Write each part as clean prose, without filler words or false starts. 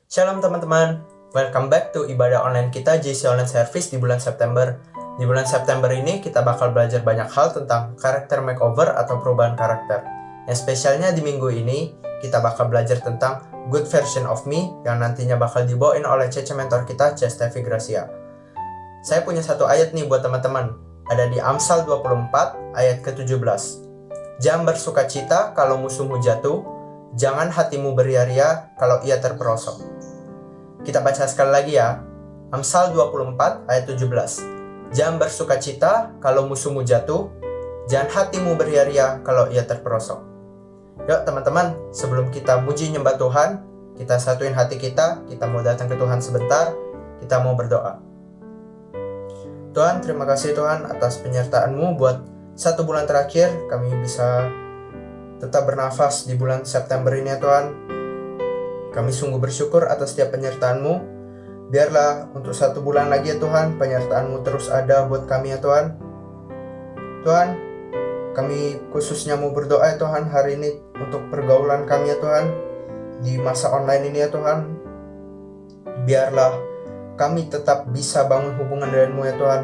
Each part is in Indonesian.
Shalom teman-teman, welcome back to ibadah online kita JC Online Service di bulan September. Di bulan September ini kita bakal belajar banyak hal tentang karakter makeover atau perubahan karakter. Yang spesialnya di minggu ini, kita bakal belajar tentang Good Version of Me yang nantinya bakal dibawain oleh Cece mentor kita, Cestevi Gracia. Saya punya satu ayat nih buat teman-teman, ada di Amsal 24 ayat ke-17. Jangan bersukacita kalau musuhmu jatuh, jangan hatimu beria-ria kalau ia terperosok. Kita baca sekali lagi ya. Amsal 24 ayat 17. Jangan bersukacita kalau musuhmu jatuh, jangan hatimu beria-ria kalau ia terperosok. Yuk teman-teman, sebelum kita muji nyembah Tuhan, kita satuin hati kita mau datang ke Tuhan sebentar, kita mau berdoa. Tuhan, terima kasih Tuhan atas penyertaan-Mu buat 1 bulan terakhir kami bisa tetap bernafas di bulan September ini ya Tuhan. Kami sungguh bersyukur atas setiap penyertaan-Mu. Biarlah untuk 1 bulan lagi ya Tuhan, penyertaan-Mu terus ada buat kami ya Tuhan. Tuhan, kami khususnya mau berdoa ya Tuhan hari ini untuk pergaulan kami ya Tuhan di masa online ini ya Tuhan. Biarlah kami tetap bisa bangun hubungan denganmu ya Tuhan.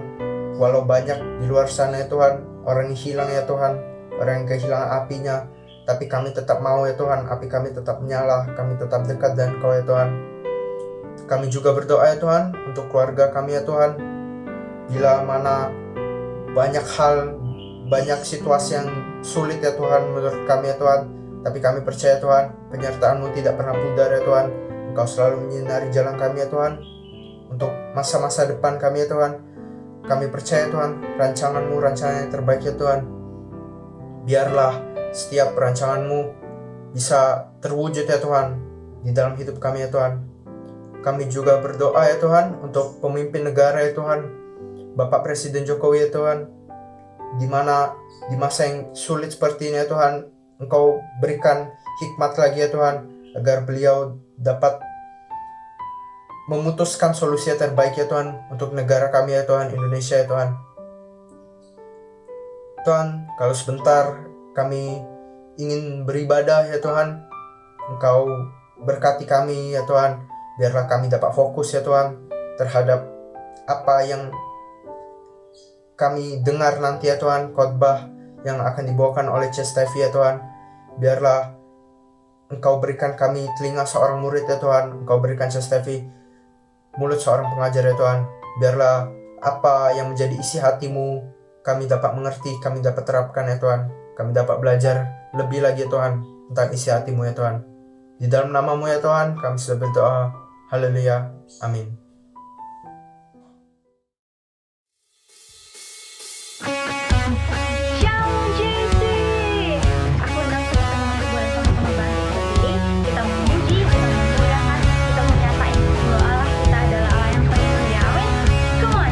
Walau banyak di luar sana ya Tuhan, orang yang hilang ya Tuhan, orang yang kehilangan apinya, tapi kami tetap mau ya Tuhan, api kami tetap menyala, kami tetap dekat dengan Kau ya Tuhan. Kami juga berdoa ya Tuhan untuk keluarga kami ya Tuhan. Bila mana banyak hal, banyak situasi yang sulit ya Tuhan menurut kami ya Tuhan, tapi kami percaya Tuhan, penyertaan-Mu tidak pernah pudar ya Tuhan. Engkau selalu menyinari jalan kami ya Tuhan. Untuk masa-masa depan kami ya Tuhan, kami percaya Tuhan, rancangan-Mu rancangan yang terbaik ya Tuhan. Biarlah setiap perancangan-Mu bisa terwujud ya Tuhan di dalam hidup kami ya Tuhan. Kami juga berdoa ya Tuhan untuk pemimpin negara ya Tuhan, Bapak Presiden Jokowi ya Tuhan, di mana di masa yang sulit seperti ini ya Tuhan, Engkau berikan hikmat lagi ya Tuhan, agar beliau dapat memutuskan solusi yang terbaik ya Tuhan untuk negara kami ya Tuhan, Indonesia ya Tuhan. Tuhan, kalau sebentar kami ingin beribadah ya Tuhan, Engkau berkati kami ya Tuhan. Biarlah kami dapat fokus ya Tuhan terhadap apa yang kami dengar nanti ya Tuhan, khotbah yang akan dibawakan oleh Cestevi ya Tuhan. Biarlah Engkau berikan kami telinga seorang murid ya Tuhan, Engkau berikan Cestevi mulut seorang pengajar ya Tuhan. Biarlah apa yang menjadi isi hati-Mu kami dapat mengerti, kami dapat terapkan ya Tuhan. Kami dapat belajar lebih lagi ya Tuhan tentang isi hati-Mu ya Tuhan. Di dalam nama-Mu ya Tuhan kami sudah berdoa. Haleluya. Amin. Shalom JC. Aku undang teman-teman untuk boleh sama-sama bangkit berdiri. Kita memuji, kita memuliakan, kita menyatain bahwa Allah kita adalah Allah yang penuh Amin. Come on.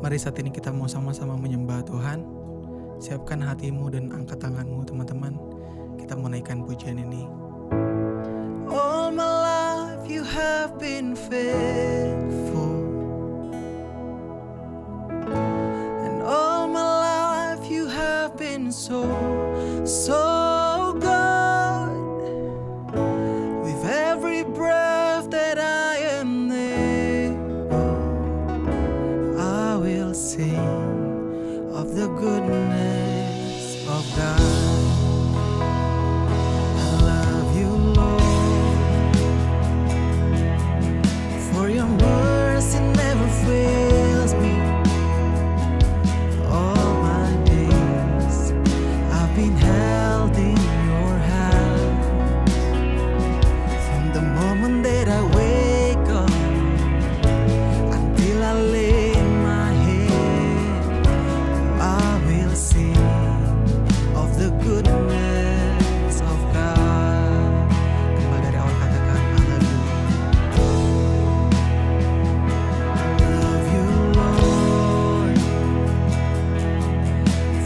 Mari saat ini kita mau sama-sama menyembah Tuhan. Siapkan hatimu dan angkat tanganmu teman-teman. Kita mau naikkan pujian ini. All my life you have been faithful, and all my life you have been so good. With every breath that I am able, I will sing of the goodness of God. I love you, Lord, for your mercy never fails me. All my days I've been held in your hand. From the moment that I wake up until I lay my head, I will sing of the goodness of God. Kembali dari awal katakan I love you, Lord,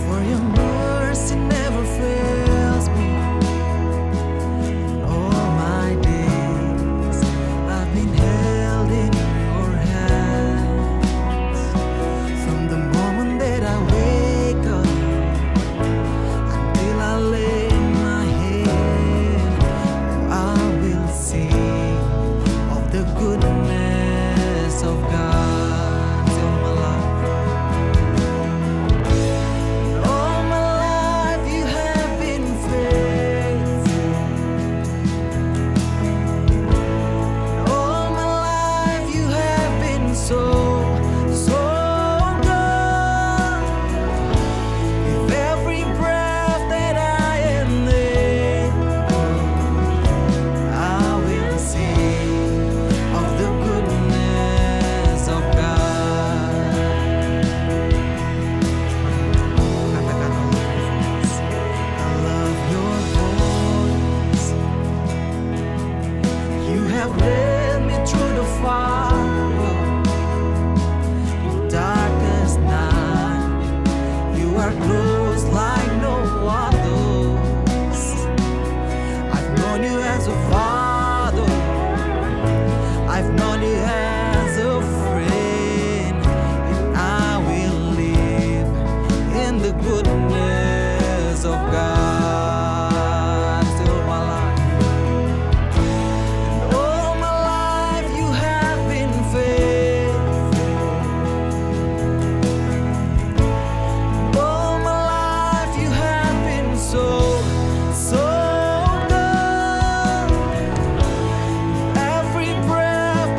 for your mercy never fails me. All my days I've been held in your hands. From the moment that I wake up until I lay my head, I will sing of the goodness of God. Till my life, all my life you have been faithful. All my life you have been so good. With every breath that I am able, I will sing of the goodness of God. Katakan I love your voice. You have led me through the fire, in darkest night. You are close like no others. I've known you as a father. I've known you as a friend, and I will live in the goodness of God till my life. All my life you have been faithful. All my life you have been so good. Every breath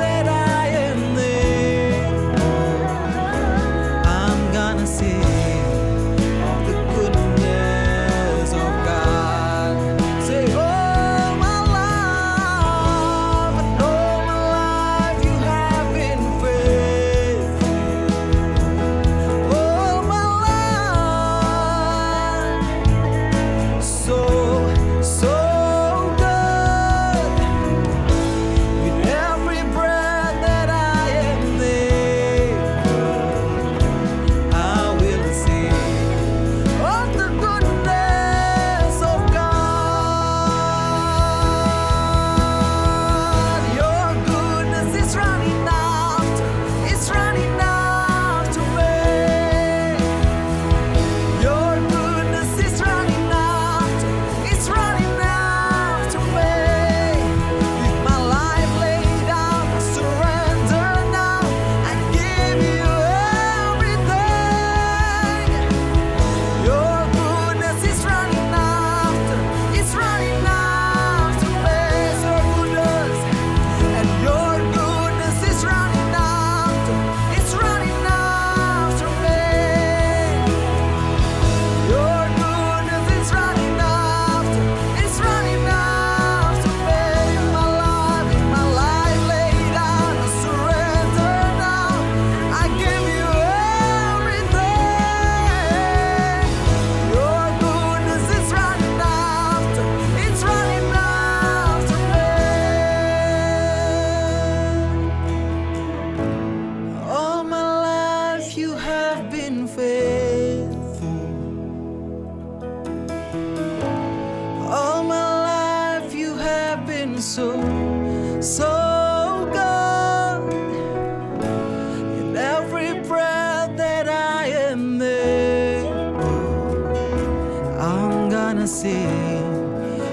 sing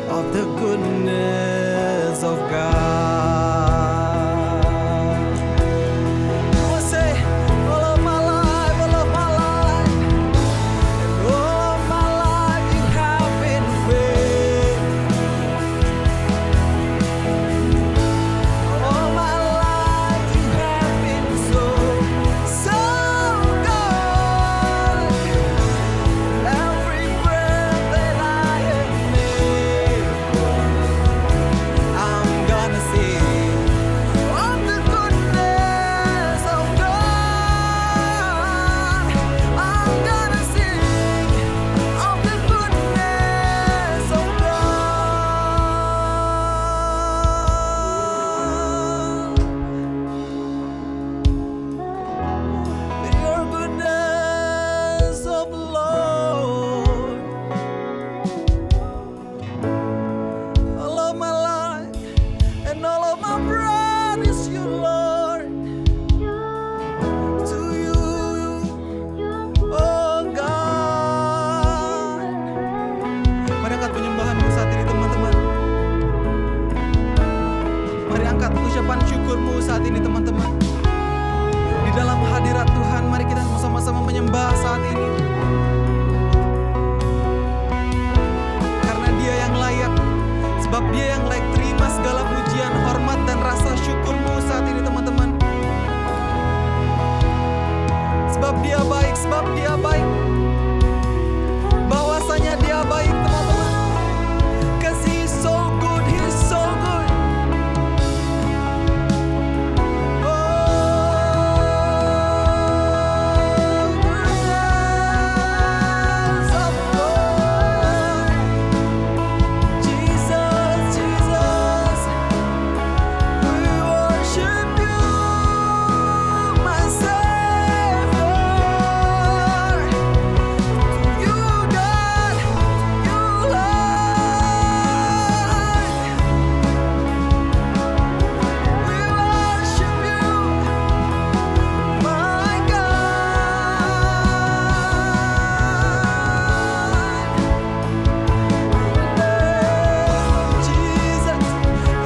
of the goodness of God. Come on, say, all of my life, all of my life, and all of my life you have been faithful. All my life you have been so, so good. Every breath that I am able, I'm gonna sing of the goodness of God. I'm gonna sing of the goodness of God. Your goodness of Lord, all of my life and all of my breath is you, Lord. To you, oh God. Mari angkat penyembahanmu saat ini, teman-teman. Mari angkat ucapan syukurmu saat ini, teman-teman. Di dalam hadirat Tuhan, mari kita sama-sama menyembah saat ini. Karena Dia yang layak, sebab Dia yang layak terima segala pujian, hormat, dan rasa syukurmu saat ini, teman-teman. Sebab Dia baik, bahwasanya Dia baik, teman-teman. 'Cause He's so good, He's so good. Oh, goodness of Lord. Jesus, Jesus, we worship you, my Savior. You, God, you, Lord. We worship you, my God. Jesus,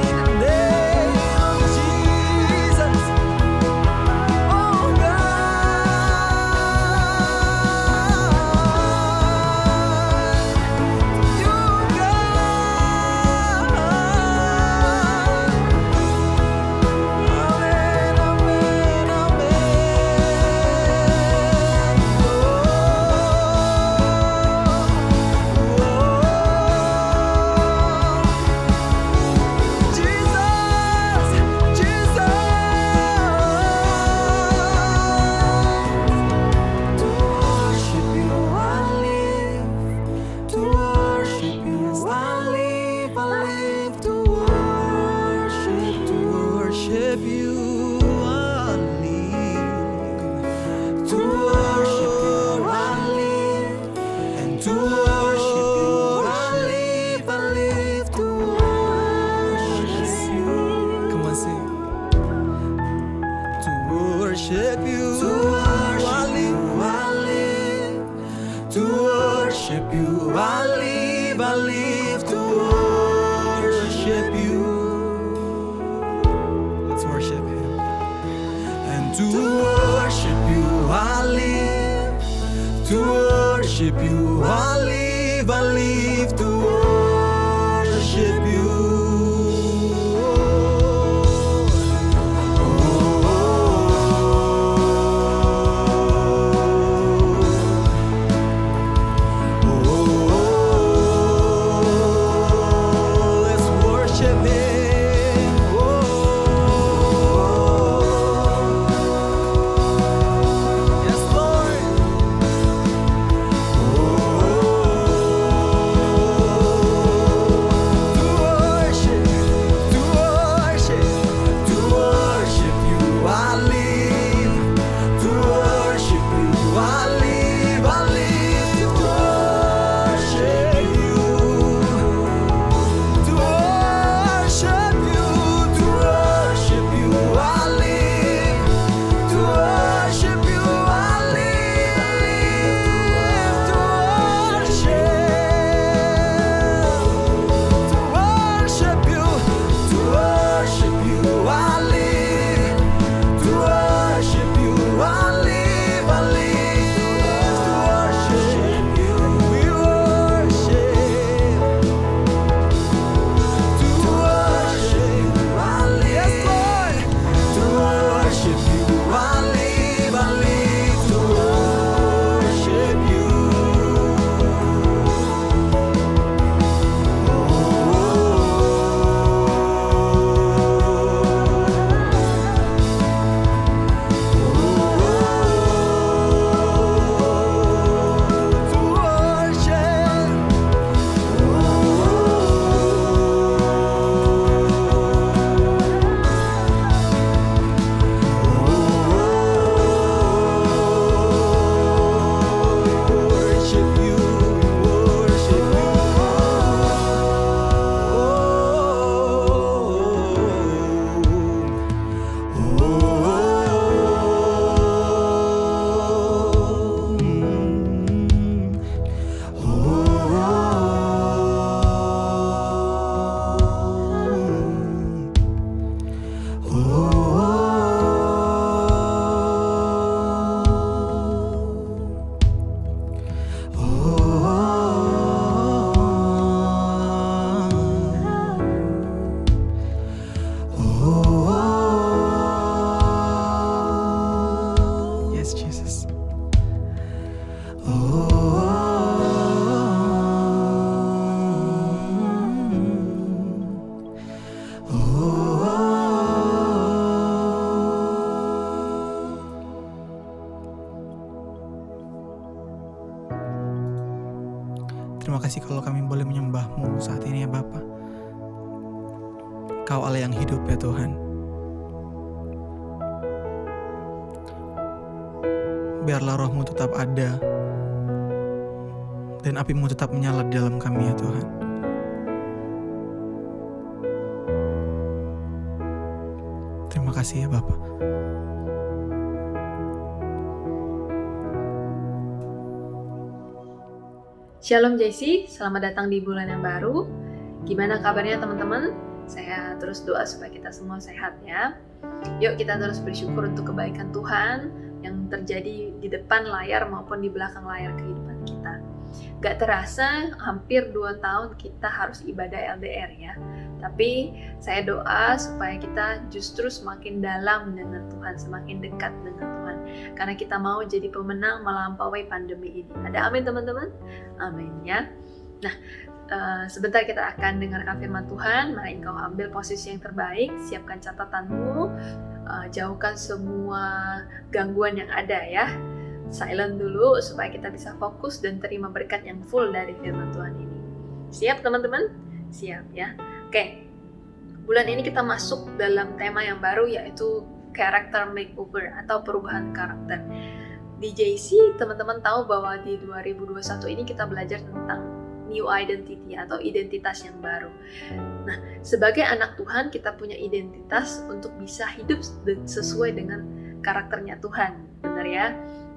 in the name of Jesus, oh God, you God. Amen, amen, amen. Jesus, Jesus. To worship you I live, to worship you I live to worship you I live, to worship you I live, and to worship you I live to worship you. Come on, sing. To worship you, I live, to worship you I live to worship you. Let's worship Him. And to worship you I live, to worship you I live to worship you. Let's worship Him. Yes, Lord. Terima kasih kalau kami boleh menyembah-Mu saat ini ya Bapa. Kau Allah yang hidup ya Tuhan. Biarlah Roh-Mu tetap ada dan api-Mu tetap menyala di dalam kami ya Tuhan. Terima kasih ya Bapa. Shalom JC, selamat datang di bulan yang baru. Gimana kabarnya teman-teman? Saya terus doa supaya kita semua sehat ya. Yuk kita terus bersyukur untuk kebaikan Tuhan yang terjadi di depan layar maupun di belakang layar kehidupan kita. Gak terasa hampir 2 tahun kita harus ibadah LDR ya. Tapi saya doa supaya kita justru semakin dalam dengan Tuhan, semakin dekat dengan Tuhan. Karena kita mau jadi pemenang melampaui pandemi ini. Ada amin teman-teman? Amin ya. Nah, sebentar kita akan dengarkan firman Tuhan. Mari engkau ambil posisi yang terbaik, siapkan catatanmu, jauhkan semua gangguan yang ada ya. Silent dulu supaya kita bisa fokus dan terima berkat yang full dari firman Tuhan ini. Siap teman-teman? Siap ya. Oke, bulan ini kita masuk dalam tema yang baru yaitu character makeover atau perubahan karakter. Di JC teman-teman tahu bahwa di 2021 ini kita belajar tentang new identity atau identitas yang baru. Nah, sebagai anak Tuhan kita punya identitas untuk bisa hidup sesuai dengan karakternya Tuhan, benar ya?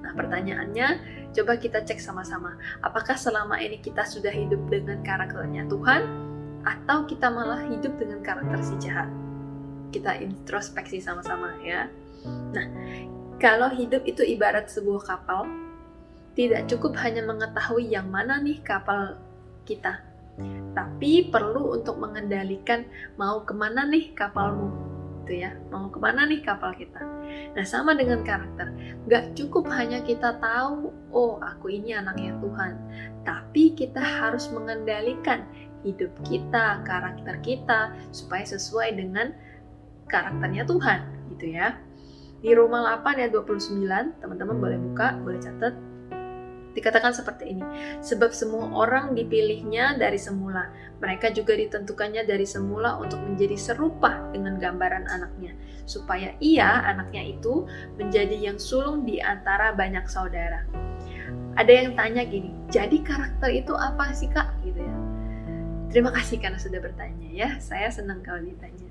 Nah, pertanyaannya, coba kita cek sama-sama. Apakah selama ini kita sudah hidup dengan karakternya Tuhan, atau kita malah hidup dengan karakter si jahat? Kita introspeksi sama-sama ya. Nah, kalau hidup itu ibarat sebuah kapal, tidak cukup hanya mengetahui yang mana nih kapal kita, tapi perlu untuk mengendalikan mau kemana nih kapalmu, gitu ya. Mau kemana nih kapal kita? Nah, sama dengan karakter. Gak cukup hanya kita tahu, oh aku ini anaknya Tuhan, tapi kita harus mengendalikan hidup kita, karakter kita, supaya sesuai dengan karakternya Tuhan, gitu ya. Di Roma 8 ayat 29, teman-teman boleh buka, boleh catat. Dikatakan seperti ini, sebab semua orang dipilihnya dari semula, mereka juga ditentukannya dari semula untuk menjadi serupa dengan gambaran anaknya, supaya ia, anaknya itu, menjadi yang sulung di antara banyak saudara. Ada yang tanya gini, jadi karakter itu apa sih Kak? Gitu ya. Terima kasih karena sudah bertanya ya, saya senang kalau ditanya.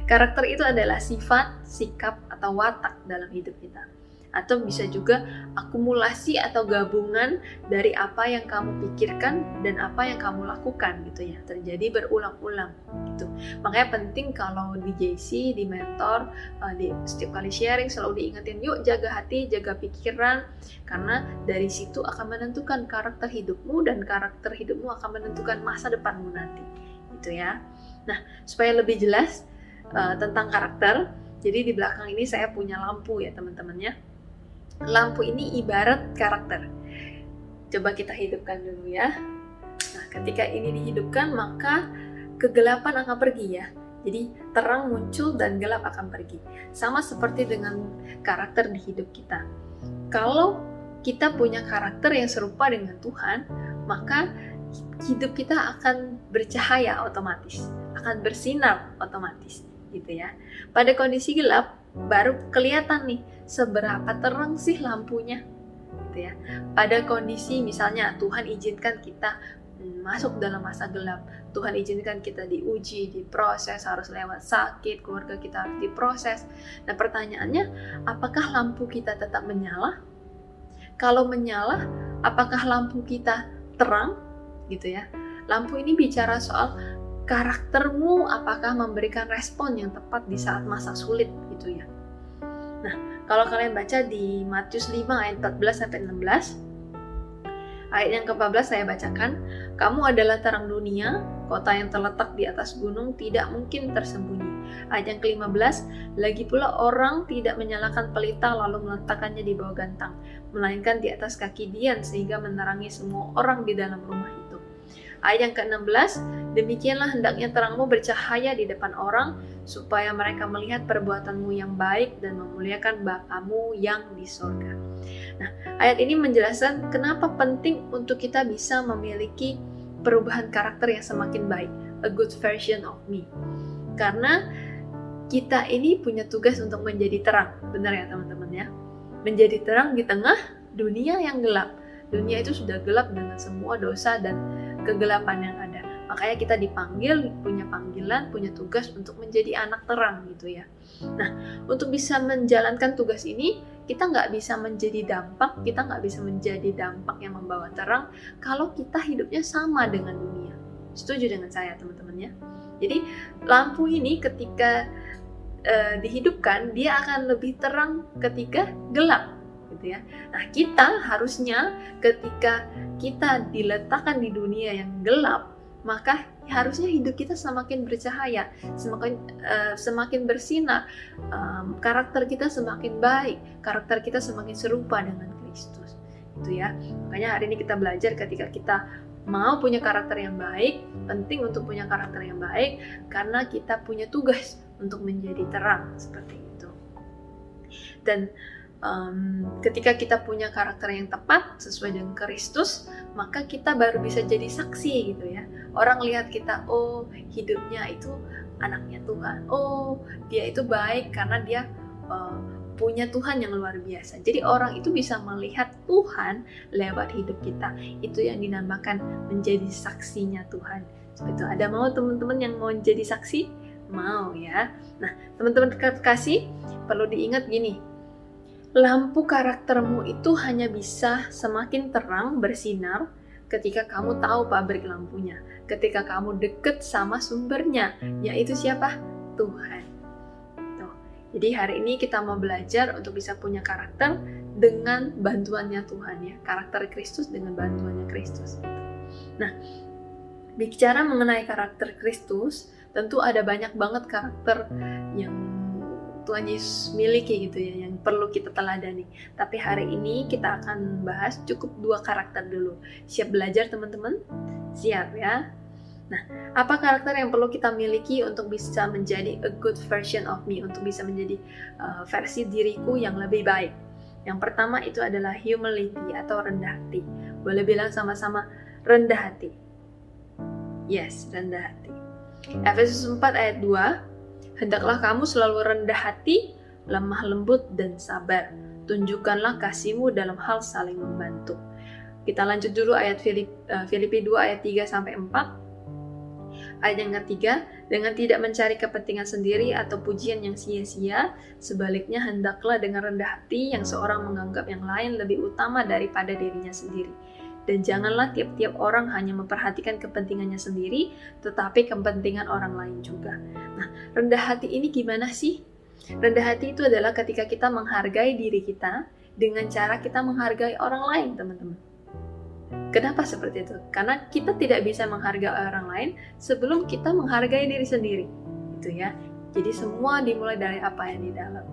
Karakter itu adalah sifat, sikap, atau watak dalam hidup kita. Atau bisa juga akumulasi atau gabungan dari apa yang kamu pikirkan dan apa yang kamu lakukan gitu ya. Terjadi berulang-ulang gitu. Makanya penting kalau di JC, di mentor, di setiap kali sharing selalu diingetin, yuk jaga hati, jaga pikiran. Karena dari situ akan menentukan karakter hidupmu dan karakter hidupmu akan menentukan masa depanmu nanti. Gitu ya. Nah, supaya lebih jelas tentang karakter, jadi di belakang ini saya punya lampu ya teman-teman ya. Lampu ini ibarat karakter. Coba kita hidupkan dulu ya. Nah, ketika ini dihidupkan maka kegelapan akan pergi ya. Jadi terang muncul dan gelap akan pergi. Sama seperti dengan karakter di hidup kita. Kalau kita punya karakter yang serupa dengan Tuhan, maka hidup kita akan bercahaya otomatis, akan bersinar otomatis gitu ya. Pada kondisi gelap baru kelihatan nih seberapa terang sih lampunya gitu ya. Pada kondisi misalnya Tuhan izinkan kita masuk dalam masa gelap, Tuhan izinkan kita diuji, diproses, harus lewat sakit, keluarga kita harus diproses. Nah pertanyaannya, apakah lampu kita tetap menyala? Kalau menyala, apakah lampu kita terang gitu ya? Lampu ini bicara soal karaktermu, apakah memberikan respon yang tepat di saat masa sulit gitu ya. Nah, kalau kalian baca di Matius 5 ayat 14-16, ayat yang ke-14 saya bacakan, kamu adalah terang dunia, kota yang terletak di atas gunung tidak mungkin tersembunyi. Ayat yang ke-15, lagi pula orang tidak menyalakan pelita lalu meletakkannya di bawah gantang, melainkan di atas kaki dian sehingga menerangi semua orang di dalam rumah itu. Ayat yang ke-16, demikianlah hendaknya terangmu bercahaya di depan orang, supaya mereka melihat perbuatanmu yang baik dan memuliakan Bapamu yang di surga. Nah, ayat ini menjelaskan kenapa penting untuk kita bisa memiliki perubahan karakter yang semakin baik, a good version of me. Karena kita ini punya tugas untuk menjadi terang, benar ya teman-teman ya? Menjadi terang di tengah dunia yang gelap. Dunia itu sudah gelap dengan semua dosa dan kegelapan yang ada. Makanya kita dipanggil, punya panggilan, punya tugas untuk menjadi anak terang gitu ya. Nah, untuk bisa menjalankan tugas ini, kita nggak bisa menjadi dampak, kita nggak bisa menjadi dampak yang membawa terang kalau kita hidupnya sama dengan dunia. Setuju dengan saya teman-teman ya? Jadi lampu ini ketika dihidupkan, dia akan lebih terang ketika gelap gitu ya. Nah, kita harusnya ketika kita diletakkan di dunia yang gelap, maka harusnya hidup kita semakin bercahaya, semakin bersinar, karakter kita semakin baik, karakter kita semakin serupa dengan Kristus gitu ya. Makanya hari ini kita belajar ketika kita mau punya karakter yang baik, penting untuk punya karakter yang baik karena kita punya tugas untuk menjadi terang seperti itu. Dan ketika kita punya karakter yang tepat sesuai dengan Kristus, maka kita baru bisa jadi saksi gitu ya. Orang lihat kita, oh hidupnya itu anaknya Tuhan, oh dia itu baik karena dia punya Tuhan yang luar biasa. Jadi orang itu bisa melihat Tuhan lewat hidup kita. Itu yang dinamakan menjadi saksinya Tuhan. Seperti itu. Ada mau teman-teman yang mau jadi saksi? Mau ya. Nah, teman-teman kasih perlu diingat gini. Lampu karaktermu itu hanya bisa semakin terang bersinar ketika kamu tahu pabrik lampunya, ketika kamu deket sama sumbernya, yaitu siapa? Tuhan. Tuh. Jadi hari ini kita mau belajar untuk bisa punya karakter dengan bantuannya Tuhan ya, karakter Kristus dengan bantuannya Kristus. Nah, bicara mengenai karakter Kristus, tentu ada banyak banget karakter yang Tuhan Yesus miliki gitu ya, yang perlu kita teladani. Tapi hari ini kita akan bahas cukup 2 karakter dulu. Siap belajar teman-teman? Siap ya? Nah, apa karakter yang perlu kita miliki untuk bisa menjadi a good version of me, untuk bisa menjadi versi diriku yang lebih baik? Yang pertama itu adalah humility atau rendah hati. Boleh bilang sama-sama rendah hati. Yes, rendah hati. Efesus 4 ayat 2, hendaklah kamu selalu rendah hati, lemah lembut, dan sabar. Tunjukkanlah kasihmu dalam hal saling membantu. Kita lanjut dulu ayat Filipi 2 ayat 3-4. Ayat yang ketiga, dengan tidak mencari kepentingan sendiri atau pujian yang sia-sia, sebaliknya hendaklah dengan rendah hati yang seorang menganggap yang lain lebih utama daripada dirinya sendiri. Dan janganlah tiap-tiap orang hanya memperhatikan kepentingannya sendiri, tetapi kepentingan orang lain juga. Nah, rendah hati ini gimana sih? Rendah hati itu adalah ketika kita menghargai diri kita dengan cara kita menghargai orang lain, teman-teman. Kenapa seperti itu? Karena kita tidak bisa menghargai orang lain sebelum kita menghargai diri sendiri. Gitu ya. Jadi semua dimulai dari apa yang di dalam.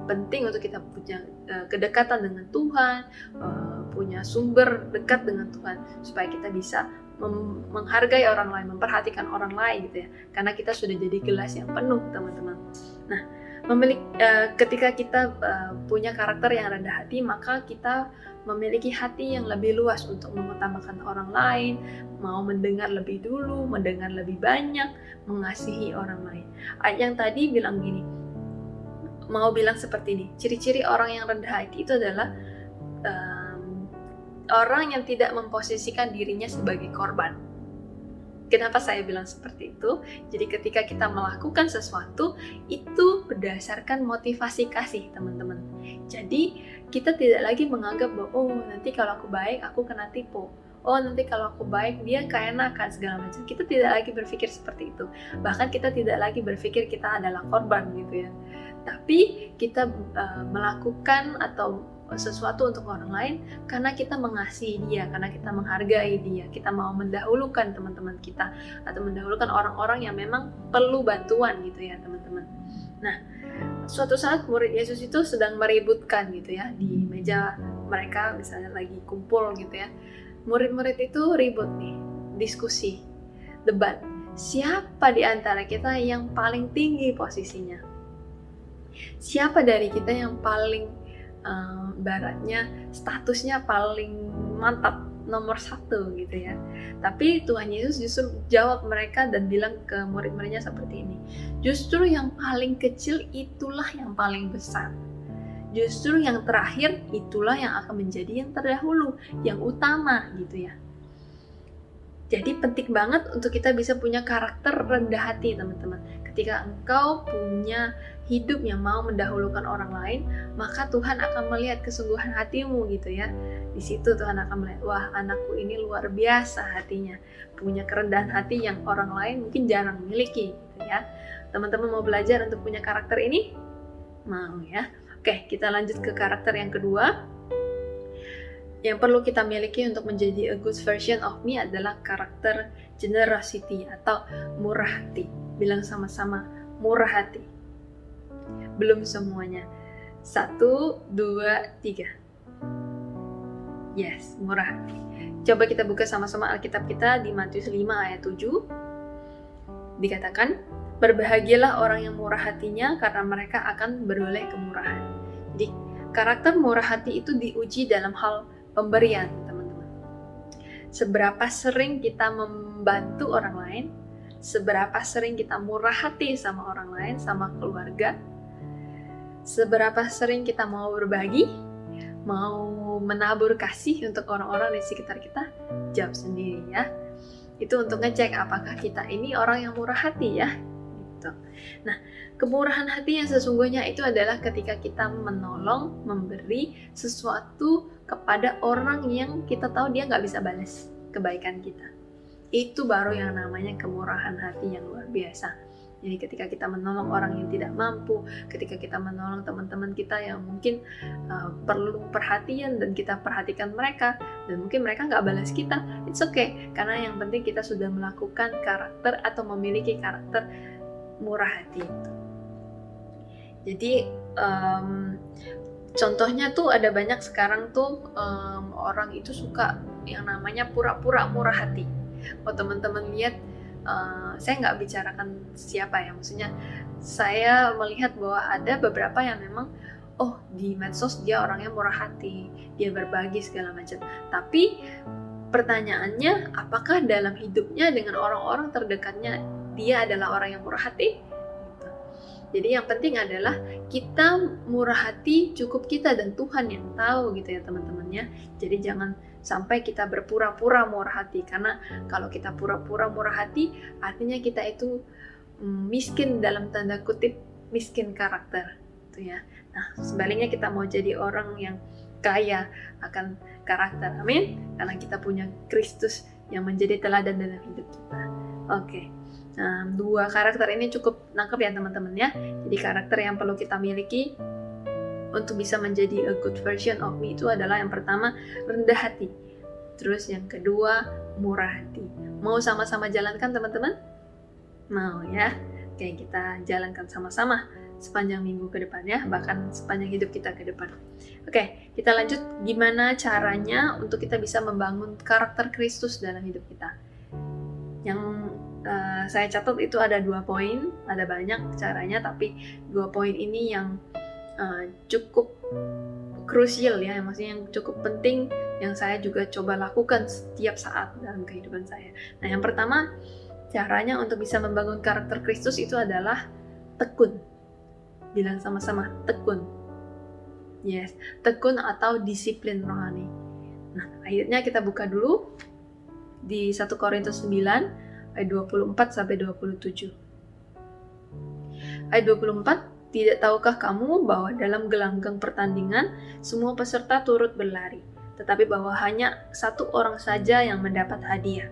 Penting untuk kita punya kedekatan dengan Tuhan, punya sumber dekat dengan Tuhan, supaya kita bisa menghargai orang lain, memperhatikan orang lain gitu ya. Karena kita sudah jadi gelas yang penuh, teman-teman. Nah, ketika kita punya karakter yang rendah hati, maka kita memiliki hati yang lebih luas untuk mengutamakan orang lain, mau mendengar lebih dulu, mendengar lebih banyak, mengasihi orang lain. Ayat yang tadi bilang gini, mau bilang seperti ini, ciri-ciri orang yang rendah hati itu adalah orang yang tidak memposisikan dirinya sebagai korban. Kenapa saya bilang seperti itu? Jadi ketika kita melakukan sesuatu, itu berdasarkan motivasi kasih, teman-teman. Jadi kita tidak lagi menganggap bahwa, oh nanti kalau aku baik, aku kena tipu. Oh nanti kalau aku baik, dia keenakan segala macam. Kita tidak lagi berpikir seperti itu. Bahkan kita tidak lagi berpikir kita adalah korban gitu ya. Tapi kita melakukan atau sesuatu untuk orang lain karena kita mengasihi dia, karena kita menghargai dia, kita mau mendahulukan teman-teman kita atau mendahulukan orang-orang yang memang perlu bantuan gitu ya teman-teman. Nah, suatu saat murid Yesus itu sedang meributkan gitu ya di meja mereka, misalnya lagi kumpul gitu ya. Murid-murid itu ribut nih, diskusi, debat. Siapa di antara kita yang paling tinggi posisinya? Siapa dari kita yang paling baratnya statusnya paling mantap nomor satu gitu ya. Tapi Tuhan Yesus justru jawab mereka dan bilang ke murid-muridnya seperti ini. Justru yang paling kecil itulah yang paling besar. Justru yang terakhir itulah yang akan menjadi yang terdahulu, yang utama gitu ya. Jadi penting banget untuk kita bisa punya karakter rendah hati teman-teman. Ketika engkau punya hidup yang mau mendahulukan orang lain, maka Tuhan akan melihat kesungguhan hatimu gitu ya. Di situ Tuhan akan melihat, wah anakku ini luar biasa hatinya, punya kerendahan hati yang orang lain mungkin jarang miliki gitu ya. Teman-teman mau belajar untuk punya karakter ini? Mau ya. Oke, kita lanjut ke karakter yang kedua. Yang perlu kita miliki untuk menjadi a good version of me adalah karakter generosity atau murah hati. Bilang sama-sama, murah hati. Belum semuanya. 1, 2, 3. Yes, murah hati. Coba kita buka sama-sama Alkitab kita di Matius 5 ayat 7. Dikatakan, berbahagialah orang yang murah hatinya karena mereka akan beroleh kemurahan. Jadi, karakter murah hati itu diuji dalam hal pemberian, teman-teman. Seberapa sering kita membantu orang lain, seberapa sering kita murah hati sama orang lain, sama keluarga, seberapa sering kita mau berbagi, mau menabur kasih untuk orang-orang di sekitar kita, jawab sendiri ya. Itu untuk ngecek apakah kita ini orang yang murah hati ya. Gitu. Nah, kemurahan hati yang sesungguhnya itu adalah ketika kita menolong, memberi sesuatu kepada orang yang kita tahu dia nggak bisa balas kebaikan kita. Itu baru yang namanya kemurahan hati yang luar biasa. Jadi ketika kita menolong orang yang tidak mampu, ketika kita menolong teman-teman kita yang mungkin perlu perhatian dan kita perhatikan mereka, dan mungkin mereka nggak balas kita, it's okay. Karena yang penting kita sudah melakukan karakter atau memiliki karakter murah hati itu. Jadi contohnya tuh ada banyak sekarang tuh orang itu suka yang namanya pura-pura murah hati. Kalau teman-teman lihat, saya nggak bicarakan siapa ya, maksudnya saya melihat bahwa ada beberapa yang memang di medsos dia orangnya murah hati, dia berbagi segala macam. Tapi pertanyaannya, apakah dalam hidupnya dengan orang-orang terdekatnya dia adalah orang yang murah hati? Jadi yang penting adalah kita murah hati cukup kita dan Tuhan yang tahu gitu ya teman-temannya. Jadi jangan sampai kita berpura-pura murah hati, karena kalau kita pura-pura murah hati artinya kita itu miskin, dalam tanda kutip miskin karakter gitu ya. Nah, sebaliknya kita mau jadi orang yang kaya akan karakter. Amin. Karena kita punya Kristus yang menjadi teladan dalam hidup kita. Oke. Nah, 2 karakter ini cukup nangkep ya teman-teman ya. Jadi karakter yang perlu kita miliki untuk bisa menjadi a good version of me itu adalah yang pertama rendah hati. Terus yang kedua murah hati. Mau sama-sama jalankan teman-teman? Mau ya? Oke, kita jalankan sama-sama sepanjang minggu ke depan ya, bahkan sepanjang hidup kita ke depan. Oke, kita lanjut gimana caranya untuk kita bisa membangun karakter Kristus dalam hidup kita. Yang saya catat itu ada 2 poin, ada banyak caranya, tapi 2 poin ini yang cukup krusial ya, maksudnya yang cukup penting, yang saya juga coba lakukan setiap saat dalam kehidupan saya. Nah, yang pertama, caranya untuk bisa membangun karakter Kristus itu adalah tekun. Bilang sama-sama, tekun. Yes, tekun atau disiplin rohani. Nah, akhirnya kita buka dulu di 1 Korintus 9 ayat 24 sampai 27. Ayat 24, tidak tahukah kamu bahwa dalam gelanggang pertandingan semua peserta turut berlari, tetapi bahwa hanya 1 orang saja yang mendapat hadiah.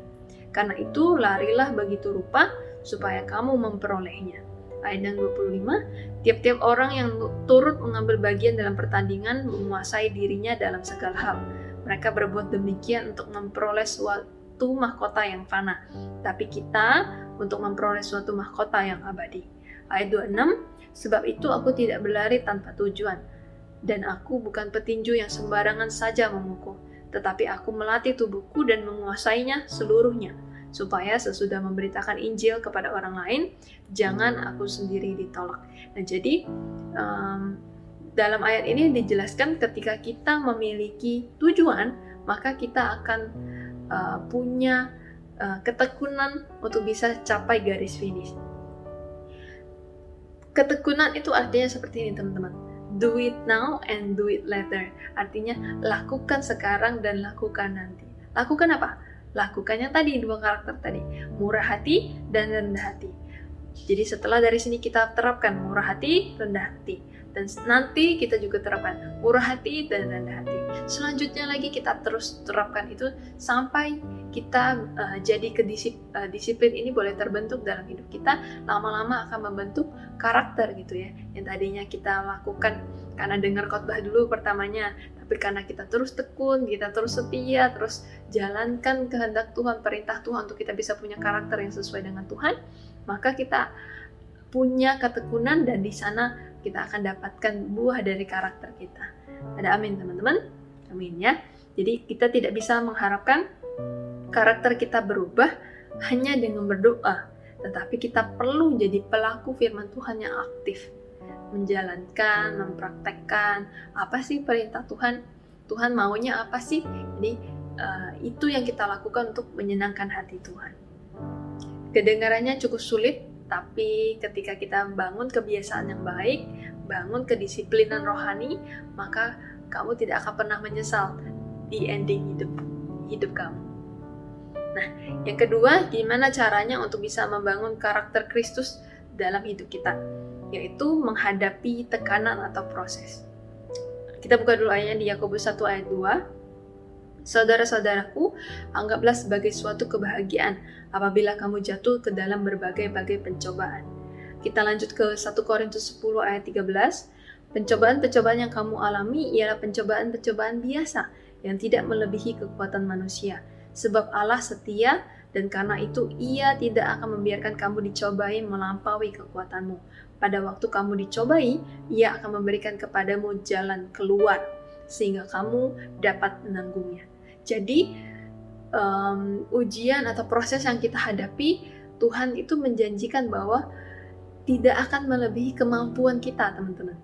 Karena itu larilah begitu rupa supaya kamu memperolehnya. Ayat yang 25, tiap-tiap orang yang turut mengambil bagian dalam pertandingan menguasai dirinya dalam segala hal. Mereka berbuat demikian untuk memperoleh suatu mahkota yang fana, tapi kita untuk memperoleh suatu mahkota yang abadi. Ayat 26, sebab itu aku tidak berlari tanpa tujuan, dan aku bukan petinju yang sembarangan saja memukul, tetapi aku melatih tubuhku dan menguasainya seluruhnya, supaya sesudah memberitakan Injil kepada orang lain, jangan aku sendiri ditolak. Nah, jadi dalam ayat ini dijelaskan ketika kita memiliki tujuan, maka kita akan punya ketekunan untuk bisa capai garis finish. Ketekunan itu artinya seperti ini teman-teman. Do it now and do it later. Artinya lakukan sekarang dan lakukan nanti. Lakukan apa? Lakukannya tadi, 2 karakter tadi. Murah hati dan rendah hati. Jadi setelah dari sini kita terapkan murah hati, rendah hati. Dan nanti kita juga terapkan murah hati dan rendah hati. Selanjutnya lagi kita terus terapkan itu sampai kita jadi disiplin ini boleh terbentuk dalam hidup kita. Lama-lama akan membentuk karakter gitu ya. Yang tadinya kita lakukan karena dengar khotbah dulu pertamanya, tapi karena kita terus tekun, kita terus setia, terus jalankan kehendak Tuhan, perintah Tuhan untuk kita bisa punya karakter yang sesuai dengan Tuhan, maka kita punya ketekunan dan di sana kita akan dapatkan buah dari karakter kita. Ada amin teman-teman? Amin ya. Jadi kita tidak bisa mengharapkan karakter kita berubah hanya dengan berdoa, tetapi kita perlu jadi pelaku firman Tuhan yang aktif, menjalankan, mempraktekkan apa sih perintah Tuhan, Tuhan maunya apa sih. Jadi itu yang kita lakukan untuk menyenangkan hati Tuhan. Kedengarannya cukup sulit, tapi ketika kita bangun kebiasaan yang baik, bangun kedisiplinan rohani, maka kamu tidak akan pernah menyesal di ending hidup kamu. Nah, yang kedua, gimana caranya untuk bisa membangun karakter Kristus dalam hidup kita? Yaitu menghadapi tekanan atau proses. Kita buka dulu ayatnya di Yakobus 1 ayat 2. Saudara-saudaraku, anggaplah sebagai suatu kebahagiaan apabila kamu jatuh ke dalam berbagai-bagai pencobaan. Kita lanjut ke 1 Korintus 10 ayat 13. Pencobaan-pencobaan yang kamu alami ialah pencobaan-pencobaan biasa yang tidak melebihi kekuatan manusia. Sebab Allah setia dan karena itu Ia tidak akan membiarkan kamu dicobai melampaui kekuatanmu. Pada waktu kamu dicobai, Ia akan memberikan kepadamu jalan keluar sehingga kamu dapat menanggungnya. Jadi ujian atau proses yang kita hadapi, Tuhan itu menjanjikan bahwa tidak akan melebihi kemampuan kita, teman-teman.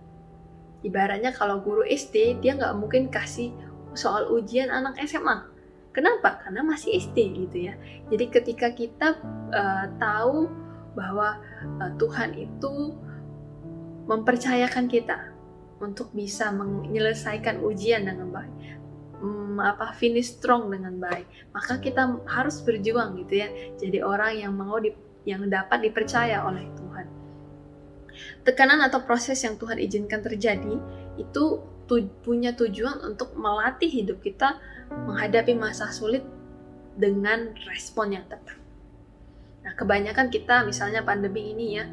Ibaratnya kalau guru SD, dia nggak mungkin kasih soal ujian anak SMA. Kenapa? Karena masih SD gitu ya. Jadi ketika kita tahu bahwa Tuhan itu mempercayakan kita untuk bisa menyelesaikan ujian dengan baik, finish strong dengan baik, maka kita harus berjuang gitu ya. Jadi orang yang dapat dipercaya oleh Tuhan. Tekanan atau proses yang Tuhan izinkan terjadi itu punya tujuan untuk melatih hidup kita menghadapi masa sulit dengan respon yang tepat. Nah, kebanyakan kita misalnya pandemi ini ya,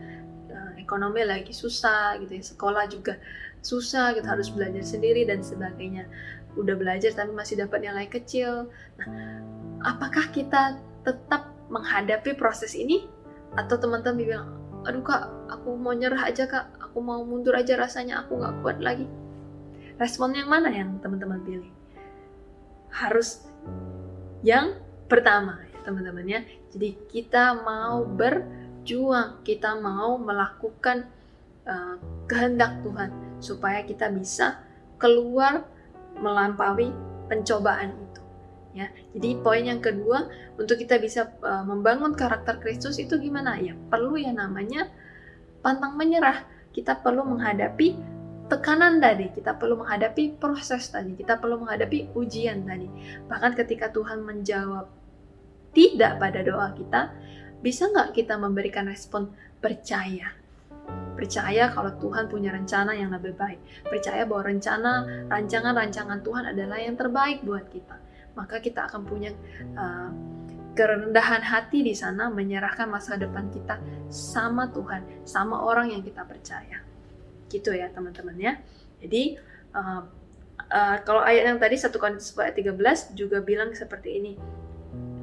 ekonomi lagi susah gitu ya, sekolah juga susah, kita harus belajar sendiri dan sebagainya. Udah belajar tapi masih dapat nilai kecil. Nah, apakah kita tetap menghadapi proses ini? Atau teman-teman bilang, aduh kak, aku mau nyerah aja kak, aku mau mundur aja rasanya, aku gak kuat lagi. Respon yang mana yang teman-teman pilih? Harus yang pertama ya teman-teman ya. Jadi kita mau berjuang, kita mau melakukan kehendak Tuhan supaya kita bisa keluar melampaui pencobaan itu ya. Jadi poin yang kedua, untuk kita bisa membangun karakter Kristus itu gimana ya? Perlu yang namanya pantang menyerah. Kita perlu menghadapi tekanan tadi, kita perlu menghadapi proses tadi, kita perlu menghadapi ujian tadi. Bahkan ketika Tuhan menjawab tidak pada doa kita, bisa nggak kita memberikan respon percaya? Percaya kalau Tuhan punya rencana yang lebih baik. Percaya bahwa rancangan Tuhan adalah yang terbaik buat kita. Maka kita akan punya kerendahan hati di sana, menyerahkan masa depan kita sama Tuhan, sama orang yang kita percaya. Gitu ya teman-teman ya. Jadi kalau ayat yang tadi 1 Korintus ayat 13 juga bilang seperti ini.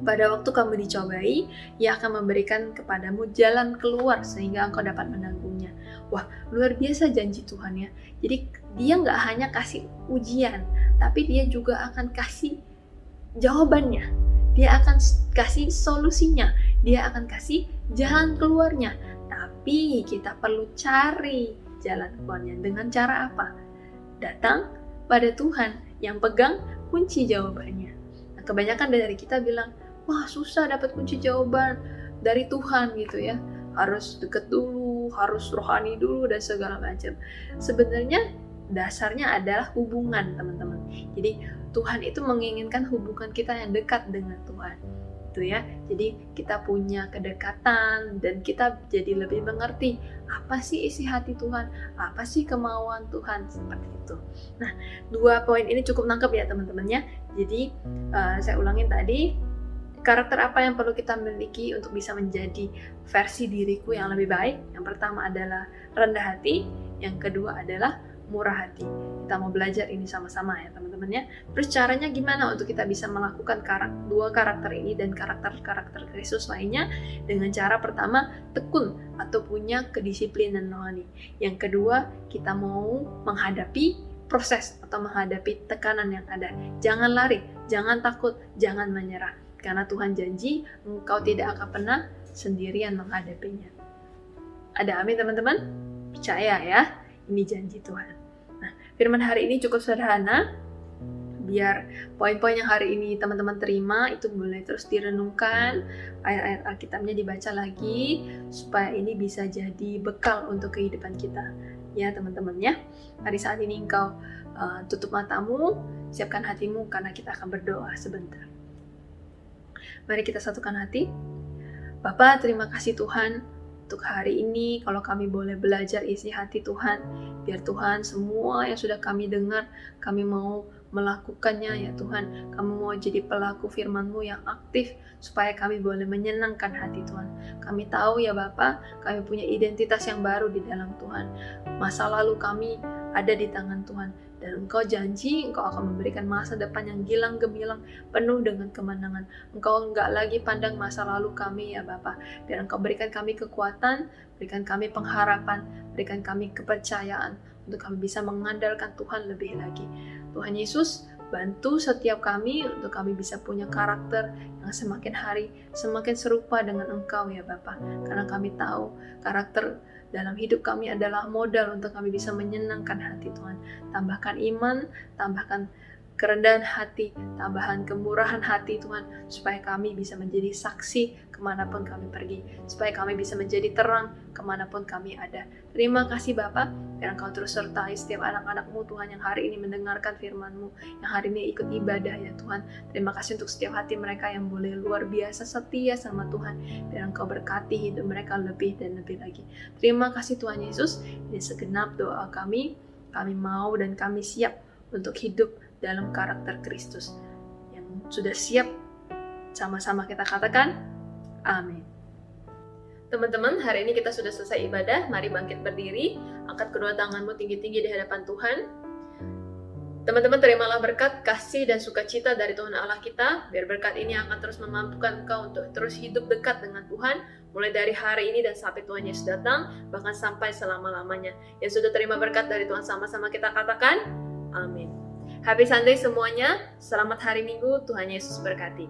Pada waktu kamu dicobai, Ia akan memberikan kepadamu jalan keluar sehingga engkau dapat menanggungnya. Wah, luar biasa janji Tuhan ya. Jadi Dia nggak hanya kasih ujian, tapi Dia juga akan kasih jawabannya. Dia akan kasih solusinya. Dia akan kasih jalan keluarnya. Tapi kita perlu cari jalan keluarnya. Dengan cara apa? Datang pada Tuhan yang pegang kunci jawabannya. kebanyakan dari kita bilang, wah susah dapat kunci jawaban dari Tuhan gitu ya. Harus deket dulu, harus rohani dulu dan segala macam. Sebenarnya dasarnya adalah hubungan, teman-teman. Jadi Tuhan itu menginginkan hubungan kita yang dekat dengan Tuhan. Itu ya. Jadi kita punya kedekatan dan kita jadi lebih mengerti apa sih isi hati Tuhan, apa sih kemauan Tuhan, seperti itu. Nah, 2 poin ini cukup nangkep ya teman-teman ya. Jadi saya ulangin tadi, karakter apa yang perlu kita miliki untuk bisa menjadi versi diriku yang lebih baik? Yang pertama adalah rendah hati, yang kedua adalah murah hati. Kita mau belajar ini sama-sama ya teman-teman ya. Terus caranya gimana untuk kita bisa melakukan dua karakter ini dan karakter-karakter Kristus lainnya? Dengan cara pertama, tekun atau punya kedisiplinan rohani. Yang kedua, kita mau menghadapi proses atau menghadapi tekanan yang ada. Jangan lari, jangan takut, jangan menyerah. Karena Tuhan janji, engkau tidak akan pernah sendirian menghadapinya. Ada amin teman-teman? Percaya ya, ini janji Tuhan. Nah, firman hari ini cukup sederhana. Biar poin-poin yang hari ini teman-teman terima itu boleh terus direnungkan, ayat-ayat Alkitabnya dibaca lagi, supaya ini bisa jadi bekal untuk kehidupan kita. Ya teman-teman ya, hari saat ini engkau tutup matamu, siapkan hatimu karena kita akan berdoa sebentar. Mari kita satukan hati. Bapa, terima kasih Tuhan untuk hari ini, kalau kami boleh belajar isi hati Tuhan. Biar Tuhan semua yang sudah kami dengar, kami mau melakukannya ya Tuhan. Kami mau jadi pelaku firman-Mu yang aktif, supaya kami boleh menyenangkan hati Tuhan. Kami tahu ya Bapa, kami punya identitas yang baru di dalam Tuhan. Masa lalu kami ada di tangan Tuhan. Dan Engkau janji, Engkau akan memberikan masa depan yang gilang gemilang, penuh dengan kemenangan. Engkau enggak lagi pandang masa lalu kami ya Bapa. Biar Engkau berikan kami kekuatan, berikan kami pengharapan, berikan kami kepercayaan, untuk kami bisa mengandalkan Tuhan lebih lagi. Tuhan Yesus, bantu setiap kami untuk kami bisa punya karakter yang semakin hari semakin serupa dengan Engkau ya Bapa. Karena kami tahu karakter dalam hidup kami adalah modal untuk kami bisa menyenangkan hati Tuhan. Tambahkan iman, tambahkan kerendahan hati, tambahan kemurahan hati Tuhan, supaya kami bisa menjadi saksi kemanapun kami pergi, supaya kami bisa menjadi terang kemanapun kami ada. Terima kasih Bapa, biar Engkau terus sertai setiap anak-anak-Mu Tuhan yang hari ini mendengarkan firman-Mu, yang hari ini ikut ibadah ya Tuhan. Terima kasih untuk setiap hati mereka yang boleh luar biasa setia sama Tuhan, biar Engkau berkati hidup mereka lebih dan lebih lagi. Terima kasih Tuhan Yesus, ini segenap doa kami mau dan kami siap untuk hidup dalam karakter Kristus. Yang sudah siap, sama-sama kita katakan, amin. Teman-teman, hari ini kita sudah selesai ibadah. Mari bangkit berdiri, angkat kedua tanganmu tinggi-tinggi di hadapan Tuhan. Teman-teman, terimalah berkat, kasih, dan sukacita dari Tuhan Allah kita. Biar berkat ini akan terus memampukan engkau untuk terus hidup dekat dengan Tuhan, mulai dari hari ini dan sampai Tuhan Yesus datang, bahkan sampai selama-lamanya. Yang sudah terima berkat dari Tuhan, sama-sama kita katakan, amin. Happy Sunday semuanya, selamat hari Minggu, Tuhan Yesus berkati.